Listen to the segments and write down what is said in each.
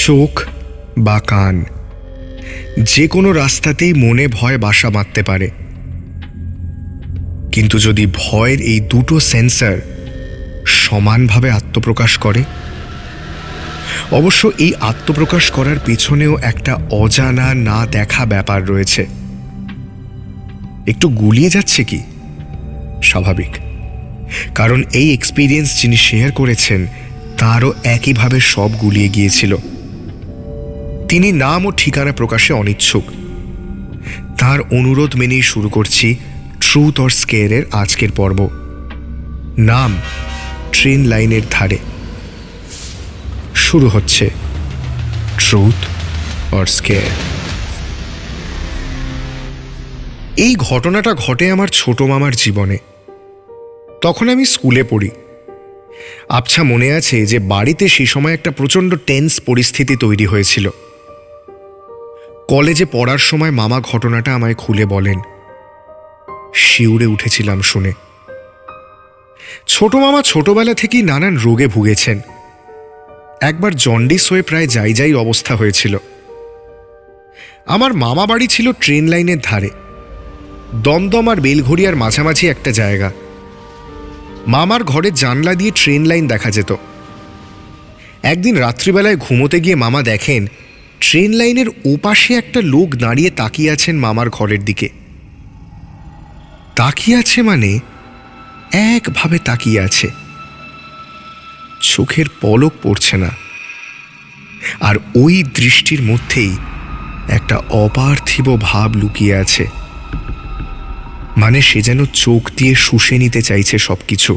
চোখ বা কান যে কোনো রাস্তাতেই মনে ভয় বাসা বাঁধতে পারে, কিন্তু যদি ভয়ের এই দুটো সেন্সর সমানভাবে আত্মপ্রকাশ করে, অবশ্য এই আত্মপ্রকাশ করার পেছনেও একটা অজানা না দেখা ব্যাপার রয়েছে। একটু গুলিয়ে যাচ্ছে কি? স্বাভাবিক, কারণ এই এক্সপিরিয়েন্স যিনি শেয়ার করেছেন তারও একইভাবে সব গুলিয়ে গিয়েছিল। তিনি নাম ও ঠিকানা প্রকাশে অনিচ্ছুক। তার অনুরোধ মেনেই শুরু করছি ট্রুথ অর স্কেয়ারের আজকের পর্ব। নাম ট্রেন লাইনের ধারে। শুরু হচ্ছে ট্রুথ অর স্কেয়ার। এই ঘটনাটা ঘটে আমার ছোট মামার জীবনে। তখন আমি স্কুলে পড়ি। আবছা মনে আছে যে বাড়িতে সেই সময় একটা প্রচণ্ড টেন্স পরিস্থিতি তৈরি হয়েছিল। কলেজে পড়ার সময় মামা ঘটনাটা আমায় খুলে বলেন। শিউরে উঠেছিলাম শুনে। ছোট মামা ছোটবেলা থেকেই নানান রোগে ভুগেছেন। একবার জন্ডিস হয়ে প্রায় যাই অবস্থা হয়েছিল। আমার মামা বাড়ি ছিল ট্রেন লাইনের ধারে, দমদম আর বেলঘড়িয়ার মাঝামাঝি একটা জায়গা। মামার ঘরের জানলা দিয়ে ট্রেন লাইন দেখা যেত। একদিন রাত্রিবেলায় ঘুমোতে গিয়ে মামা দেখেন ট্রেন লাইনের ওপাশে একটা লোক দাঁড়িয়ে তাকিয়ে আছেন মামার ঘরের দিকে। তাকিয়ে আছে মানে একভাবে তাকিয়ে আছে, চোখের পলক পড়ছে না। আর ওই দৃষ্টির মধ্যেই একটা অপার্থিব ভাব লুকিয়ে আছে, মানে সে যেন চোখ দিয়ে শুষে নিতে চাইছে সবকিছু।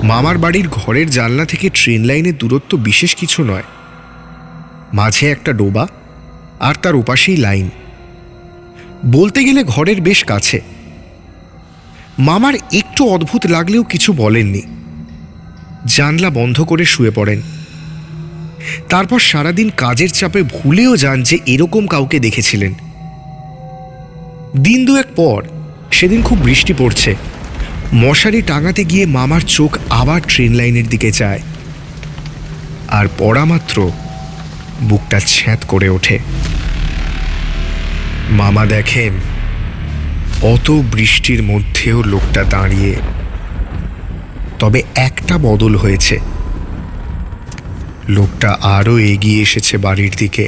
মামার বাড়ির ঘরের জানলা থেকে ট্রেন লাইনের দূরত্ব বিশেষ কিছু নয়, মাঝে একটা ডোবা আর তার ওপাশেই লাইন। বলতে গেলে ঘরের বেশ কাছে। মামার একটু অদ্ভুত লাগলেও কিছু বলেননি, জানলা বন্ধ করে শুয়ে পড়েন। তারপর সারাদিন কাজের চাপে ভুলেও যান যে এরকম কাউকে দেখেছিলেন। দিন দুয়েক পর সেদিন খুব বৃষ্টি পড়ছে। মশারি টাঙাতে গিয়ে মামার চোখ আবার ট্রেন লাইনের দিকে যায়, আর পড়া মাত্র বুকটা ছ্যাঁত করে ওঠে। মামা দেখেন অত বৃষ্টির মধ্যেও লোকটা দাঁড়িয়ে। তবে একটা বদল হয়েছে, লোকটা আরও এগিয়ে এসেছে বাড়ির দিকে।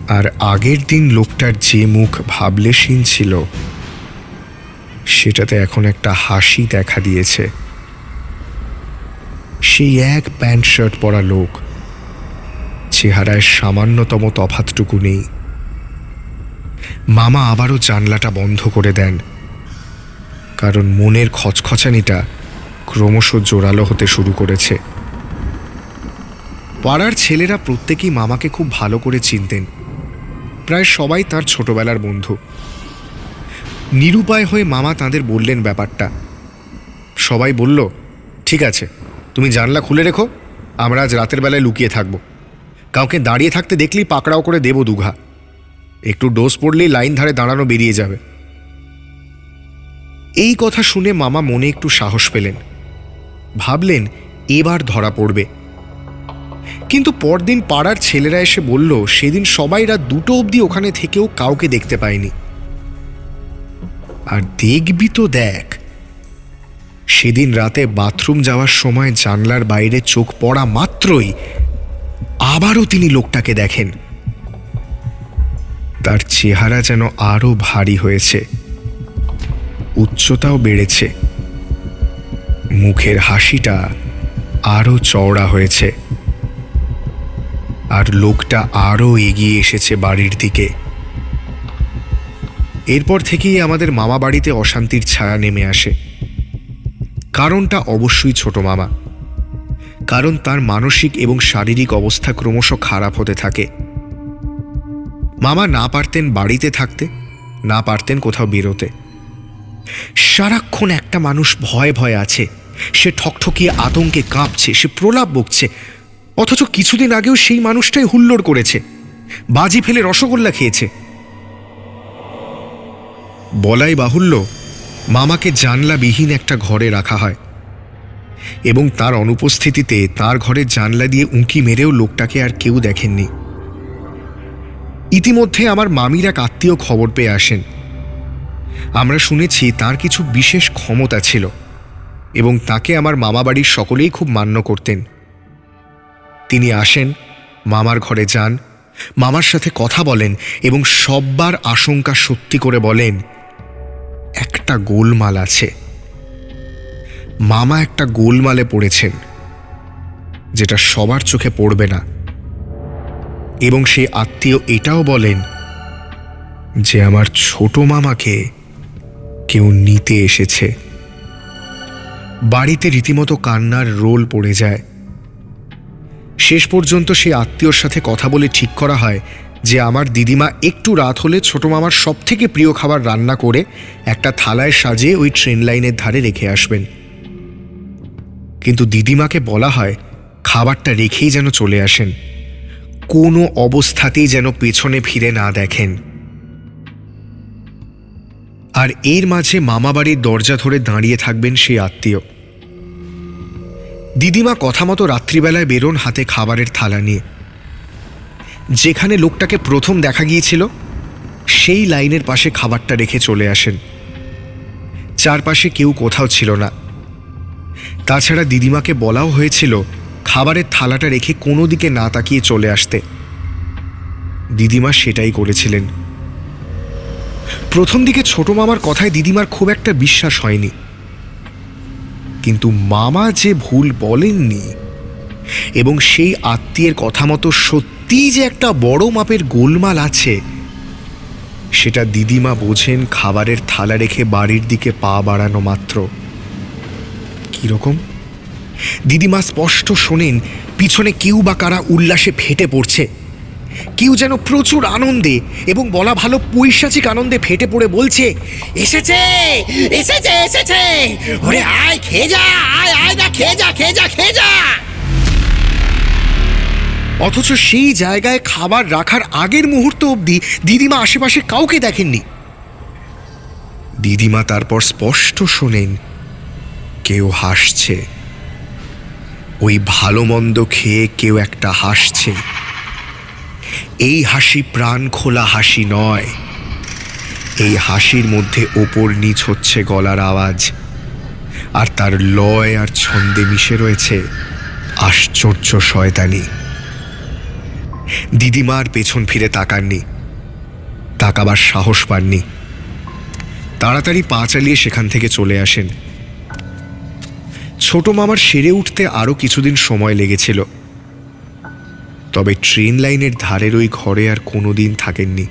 আর আগের দিন লোকটার যে মুখ ভাবলেশীন ছিল, সেটাতে এখন একটা হাসি দেখা দিয়েছে। সেই এক প্যান্ট শার্ট পরা লোক, চেহারায় সামান্যতম তফাৎটুকু নেই। মামা আবারও জানলাটা বন্ধ করে দেন, কারণ মনের খচখচানিটা ক্রমশ জোরালো হতে শুরু করেছে। পাড়ার ছেলেরা প্রত্যেকেই মামাকে খুব ভালো করে চিনতেন। প্রায় সবাই তার ছোটবেলার বন্ধু। নিরুপায় হয়ে মামা তাদের বললেন ব্যাপারটা। সবাই বলল, ঠিক আছে, তুমি জানলা খুলে রেখো, আমরা আজ রাতের বেলায় লুকিয়ে থাকব। কাউকে দাঁড়িয়ে থাকতে দেখলেই পাকড়াও করে দেব দুঘা। একটু ডোজ পড়লেই লাইন ধারে দাঁড়ানো বেরিয়ে যাবে। এই কথা শুনে মামা মনে একটু সাহস পেলেন। ভাবলেন এবার ধরা পড়বে। কিন্তু পরদিন পাড়ার ছেলেরা এসে বলল সেদিন সবাই রাত 2টো অবধি ওখানে থেকেও কাউকে দেখতে পায়নি। আর দেখবি তো দেখ, সেদিন রাতে বাথরুম যাওয়ার সময় জানলার বাইরে চোখ পড়া মাত্রই আবারও তিনি লোকটাকে দেখেন। তার চেহারা যেন আরো ভারী হয়েছে, উচ্চতাও বেড়েছে, মুখের হাসিটা আরো চওড়া হয়েছে। আর লোকটা আরো এগিয়ে এসেছে বাড়ির দিকে। এরপর থেকেই আমাদের মামা বাড়িতে অশান্তির ছায়া নেমে আসে। কারণটা অবশ্যই ছোট মামা, কারণ তার মানসিক এবং শারীরিক অবস্থা ক্রমশ খারাপ হতে থাকে। মামা না পারতেন বাড়িতে থাকতে, না পারতেন কোথাও বেরোতে। সারাক্ষণ একটা মানুষ ভয়ে ভয়ে আছে, সে ঠকঠকিয়ে আতঙ্কে কাঁপছে, সে প্রলাপ বকছে, অথচ কিছুদিন আগেও সেই মানুষটাই হুল্লোড় করেছে, বাজি ফেলে রসগোল্লা খেয়েছে। বলাই বাহুল্য, মামাকে জানলাবিহীন একটা ঘরে রাখা হয়। এবং তার অনুপস্থিতিতে তার ঘরের জানলা দিয়ে উঁকি মেরেও লোকটাকে আর কেউ দেখেননি। ইতিমধ্যে আমার মামির এক আত্মীয় খবর পেয়ে আসেন। আমরা শুনেছি তার কিছু বিশেষ ক্ষমতা ছিল এবং তাকে আমার মামাবাড়ির সকলেই খুব মান্য করতেন। তিনি আসেন, মামার ঘরে যান, মামার সাথে কথা বলেন এবং সববার আশঙ্কা সত্যি করে বলেন, একটা গোলমাল আছে। মামা একটা গোলমালে পড়েছেন, যেটা সবার চোখে পড়বে না। এবং সে আত্মীয় এটাও বলেন যে আমার ছোট মামাকে কেউ নিতে এসেছে। বাড়িতে রীতিমতো কান্নার রোল পড়ে যায়। শেষ পর্যন্ত সেই আত্মীয়র সাথে কথা বলে ঠিক করা হয় যে আমার দিদিমা একটু রাত হলে ছোট মামার সব থেকে প্রিয় খাবার রান্না করে একটা থালায় সাজিয়ে ওই ট্রেন লাইনের ধারে রেখে আসবেন। কিন্তু দিদিমাকে বলা হয় খাবারটা রেখেই যেন চলে আসেন, কোনো অবস্থাতেই যেন পেছনে ফিরে না দেখেন। আর এর মাঝে মামাবাড়ির দরজা ধরে দাঁড়িয়ে থাকবেন সেই আত্মীয়। দিদিমা কথা মতো রাত্রিবেলায় বেরোন হাতে খাবারের থালা নিয়ে। যেখানে লোকটাকে প্রথম দেখা গিয়েছিল সেই লাইনের পাশে খাবারটা রেখে চলে আসেন। চারপাশে কেউ কোথাও ছিল না। তাছাড়া দিদিমাকে বলাও হয়েছিল খাবারের থালাটা রেখে কোনো দিকে না তাকিয়ে চলে আসতে। দিদিমা সেটাই করেছিলেন। প্রথম দিকে ছোট মামার কথায় দিদিমার খুব একটা বিশ্বাস হয়নি, কিন্তু মামা যে ভুল বলেননি এবং সেই আত্মীয়ের কথা মতো সত্যিই যে একটা বড় মাপের গোলমাল আছে, সেটা দিদিমা বোঝেন খাবারের থালা রেখে বাড়ির দিকে পা বাড়ানো মাত্র। কিরকম? দিদিমা স্পষ্ট শোনেন পিছনে কেউ বা কারা উল্লাসে ফেটে পড়ছে। কেউ যেন প্রচুর আনন্দে এবং বলা ভালো পৈশাচিক আনন্দে ফেটে পড়ে বলছে, এসেছে এসেছে এসেছে, ওরে আয় খেয়ে যা, আয় আয় না, খেয়ে যা খেয়ে যা খেয়ে যা। অথচ সেই জায়গায় খাবার রাখার আগের মুহূর্ত অবধি দিদিমা আশেপাশে কাউকে দেখেননি। দিদিমা তারপর স্পষ্ট শোনেন কেউ হাসছে। ওই ভালো মন্দ খেয়ে কেউ একটা হাসছে। এই হাসি প্রাণ খোলা হাসি নয়, এই হাসির মধ্যে ওপর নিচ হচ্ছে গলার আওয়াজ, আর তার লয় আর ছন্দে মিশে রয়েছে আশ্চর্য শয়তানি। দিদিমার পেছন ফিরে তাকাননি, তাকাবার সাহস পাননি। তাড়াতাড়ি পা চালিয়ে সেখান থেকে চলে আসেন। ছোট মামার সেরে উঠতে আরও কিছুদিন সময় লেগেছিল, তবে ট্রেন লাইনের ধারের ওই ঘরে আর কোনোদিন থাকেননি।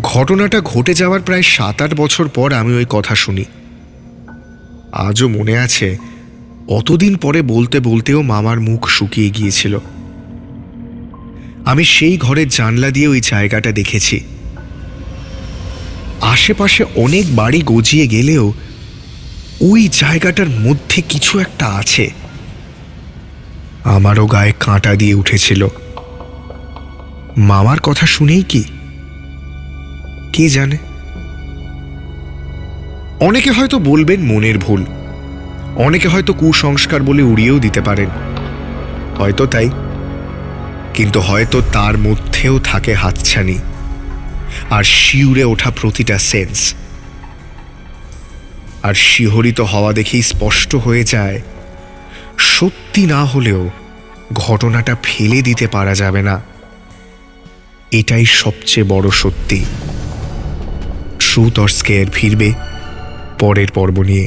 ঘটনাটা ঘটে যাওয়ার প্রায় 7-8 বছর পর আমি ওই কথা শুনি। আজও মনে আছে, অতদিন পরে বলতে বলতেও মামার মুখ শুকিয়ে গিয়েছিল। আমি সেই ঘরের জানলা দিয়ে ওই জায়গাটা দেখেছি। আশেপাশে অনেক বাড়ি গজিয়ে গেলেও ওই জায়গাটার মধ্যে কিছু একটা আছে। আমারও গায়ে কাঁটা দিয়ে উঠেছিল। মামার কথা শুনেই কি, কে জানে? অনেকে হয়তো বলবেন মনের ভুল, অনেকে হয়তো কুসংস্কার বলে উড়িয়েও দিতে পারেন, হয়তো তাই। কিন্তু হয়তো তার মধ্যেও থাকে হাতছানি আর শিউরে ওঠা প্রতিটা সেন্স। আর শিহরিত হওয়া দেখেই স্পষ্ট হয়ে যায়, সত্যি না হলেও ঘটনাটা ফেলে দিতে পারা যাবে না। এটাই সবচেয়ে বড় সত্যি। ট্রুথ অর স্কেয়ার ফিরবে পরের পর্ব নিয়ে।